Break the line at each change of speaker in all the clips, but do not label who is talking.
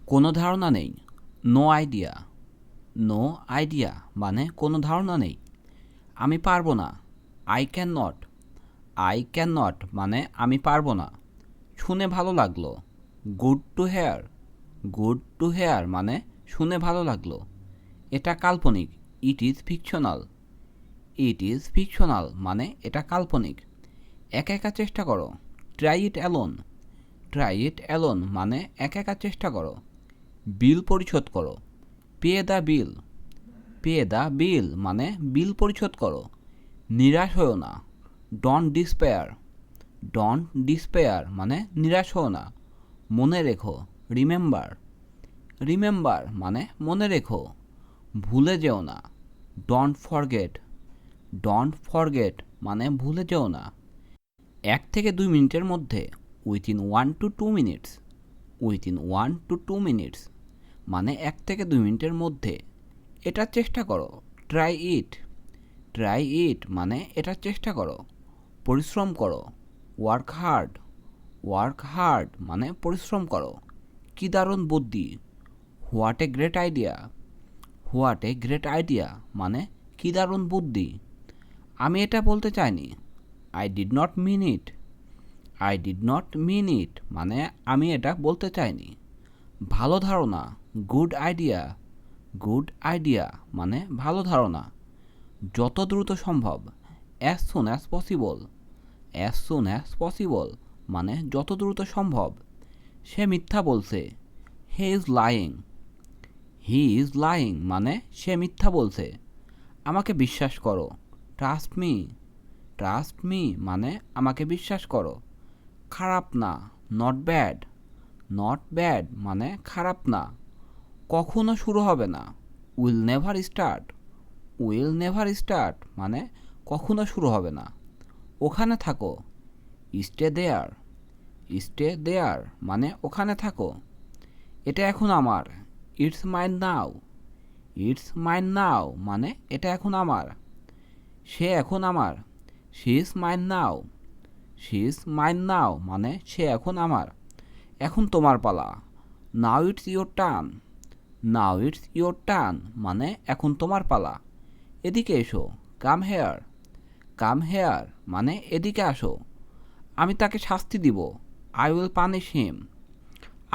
কোনো ধারণা নেই। No idea. নো আইডিয়া মানে কোনো ধারণা নেই। আমি পারবো না। I can not. I can not মানে আমি পারবো না। শুনে ভালো লাগলো। Good to hear. Good to hear মানে শুনে ভালো লাগলো। এটা কাল্পনিক। It is fictional. It is fictional মানে এটা কাল্পনিক। একা একা চেষ্টা করো। Try it alone. Try it alone মানে একা একা চেষ্টা করো। বিল পরিশোধ করো। Pay the bill. Pay the bill মানে বিল পরিশোধ করো। নিরাশ হও না। Don't despair. ডোন্ট ডিসপেয়ার মানে নিরাশ হও না। মনে রেখো। রিমেম্বার। রিমেম্বার মানে মনে রেখো। ভুলে যেও না। Don't forget. ডোন্ট ফরগেট মানে ভুলে যেও না। 1 থেকে 2 মিনিটের মধ্যে। Within 1 to 2 minutes. Within 1 to 2 minutes মানে 1 থেকে 2 মিনিটের মধ্যে। এটা চেষ্টা করো। Try it. ট্রাই ইট মানে এটা চেষ্টা করো। পরিশ্রম করো। Work hard. ওয়ার্ক হার্ড মানে পরিশ্রম করো। কী দারুণ বুদ্ধি। What a great idea. What a great idea মানে কী দারুণ বুদ্ধি। আমি এটা বলতে চাইনি। I did not mean it. I did not mean it মানে আমি এটা বলতে চাইনি। ভালো ধারণা। Good idea. গুড আইডিয়া মানে ভালো ধারণা। যত দ্রুত সম্ভব। As soon as possible. As soon as possible মানে যত দ্রুত সম্ভব। সে মিথ্যা বলছে। He is lying. He is lying মানে সে মিথ্যা বলছে। আমাকে বিশ্বাস করো। Trust me. ট্রাস্ট মি মানে আমাকে বিশ্বাস করো। খারাপ না। Not bad. নট ব্যাড মানে খারাপ না। কখনো শুরু হবে না। Will never start. Will never start মানে কখনো শুরু হবে না। ওখানে থাকো। Stay there. স্টে দেয়ার মানে ওখানে থাকো। এটা এখন আমার। It's mine now. It's mine now মানে এটা এখন আমার। সে এখন আমার। She is mine now. She is mine now মানে সে এখন আমার। এখন তোমার পালা। Now it's your turn. Now it's your turn মানে এখন তোমার পালা। এদিকে এসো। Come here. কাম হেয়ার মানে এদিকে আসো। আমি তাকে শাস্তি দিব। I will punish him.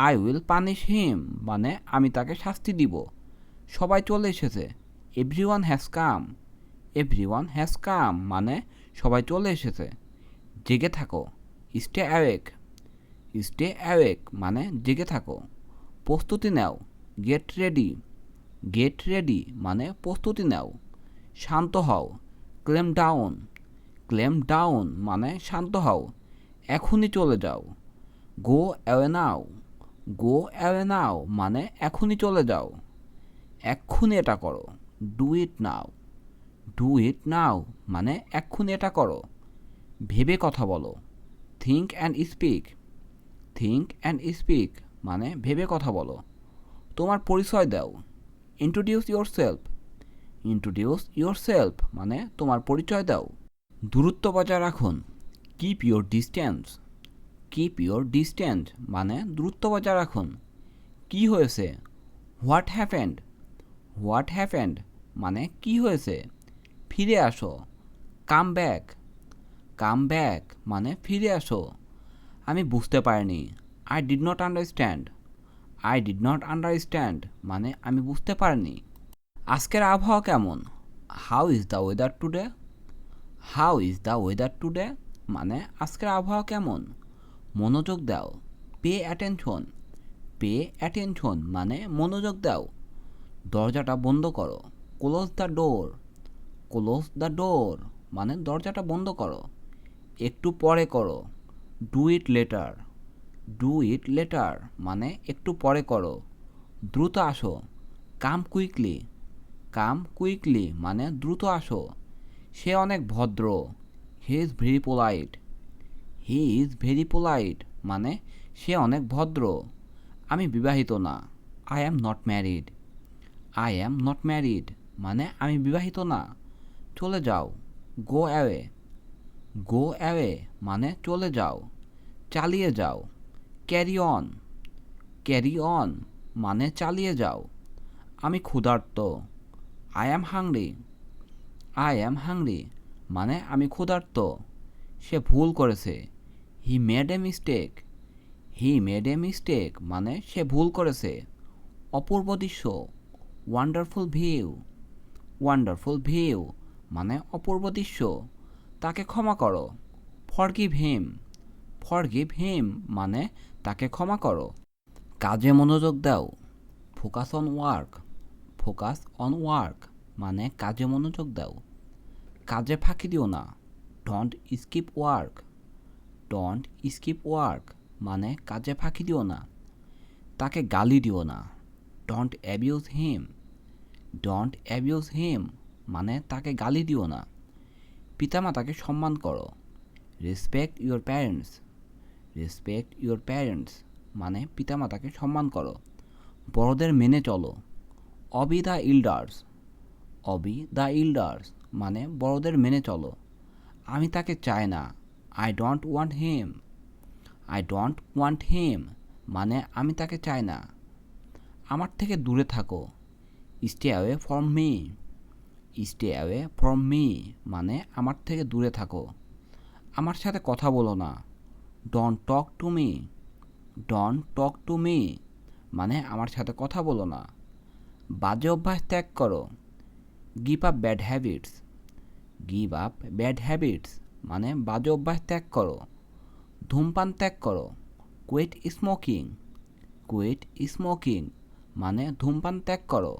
I will punish him মানে আমি তাকে শাস্তি দিব। সবাই চলে এসেছে। Everyone has come. Everyone has come মানে সবাই চলে এসেছে। জেগে থাকো। Stay awake. স্টে অ্যাওয়েক মানে জেগে থাকো। প্রস্তুতি নাও। Get ready. গেট রেডি মানে প্রস্তুতি নাও। শান্ত হও। Claim down. ক্লেম ডাউন মানে শান্ত হও। এখনই চলে যাও। গো অ্যাওয়ে নাও। গো অ্যাওয়ে নাও মানে এখনই চলে যাও। এক্ষুনি এটা করো। Do it now. Do it নাও মানে এক্ষুনি এটা করো। ভেবে কথা বলো। Think and speak. Think and speak মানে ভেবে কথা বলো। তোমার পরিচয় দাও। Introduce your self. Introduce your self মানে তোমার পরিচয় দাও। দূরত্ব বজায় রাখুন। Keep your distance. Keep your distance মানে দূরত্ব বজায় রাখুন। কী হয়েছে। What happened. হোয়াট হ্যাপেন্ড মানে কী হয়েছে। ফিরে আসো। Come back. কাম ব্যাক মানে ফিরে আসো। আমি বুঝতে পারিনি। I did not understand. I did not understand মানে আমি বুঝতে পারিনি। আজকের আবহাওয়া কেমন। How is the weather today. How is the weather today মানে আজকের আবহাওয়া কেমন। মনোযোগ দাও। Pay attention. পে অ্যাটেনশন মানে মনোযোগ দাও। দরজাটা বন্ধ করো। Close the door. Close the door মানে দরজাটা বন্ধ করো। একটু পরে করো। Do it later. Do it later মানে একটু পরে করো। দ্রুত আসো। কাম কুইকলি। কাম কুইকলি মানে দ্রুত আসো। সে অনেক ভদ্র। He is very polite. He is very polite মানে সে অনেক ভদ্র। আমি বিবাহিত না। I am not married. I am not married মানে আমি বিবাহিত না। চলে যাও। Go away. গো অ্যাওয়ে মানে চলে যাও। চালিয়ে যাও। Carry on. ক্যারি অন মানে চালিয়ে যাও। আমি ক্ষুধার্ত। I am hungry. I am hungry মানে আমি ক্ষুধার্ত। সে ভুল করেছে। He made a mistake. He made a mistake মানে সে ভুল করেছে। অপূর্ব দৃশ্য। Wonderful view. ওয়ান্ডারফুল ভিউ মানে অপূর্ব দৃশ্য। তাকে ক্ষমা করো। ফরগিভ হিম। ফরগিভ হিম মানে তাকে ক্ষমা করো। কাজে মনোযোগ দাও। Focus on work. Focus on work মানে কাজে মনোযোগ দাও। কাজে ফাঁকি দিও না। Don't skip work. Don't skip work মানে কাজে ফাঁকি দিও না। তাকে গালি দিও না। Don't abuse him. Don't abuse him মানে তাকে গালি দিও না। পিতামাতাকে সম্মান করো। Respect your parents. Respect your parents মানে পিতামাতাকে সম্মান করো। বড়দের মেনে চলো। Obey the elders. Obey the elders মানে বড়দের মেনে চলো। আমি তাকে চাই না। I don't want him. I don't want হিম মানে আমি তাকে চাই না। আমার থেকে দূরে থাকো। Stay away from me. Stay away from me মানে আমার থেকে দূরে থাকো। আমার সাথে কথা বলো না। Don't talk to me. Don't talk to me মানে আমার সাথে কথা বলো না। বাজে অভ্যাস ত্যাগ করো। Give up bad habits. Give up bad habits মানে বাজে অভ্যাস ত্যাগ করো। ধূমপান ত্যাগ করো। Quit smoking. কুইট স্মোকিং মানে ধূমপান ত্যাগ করো।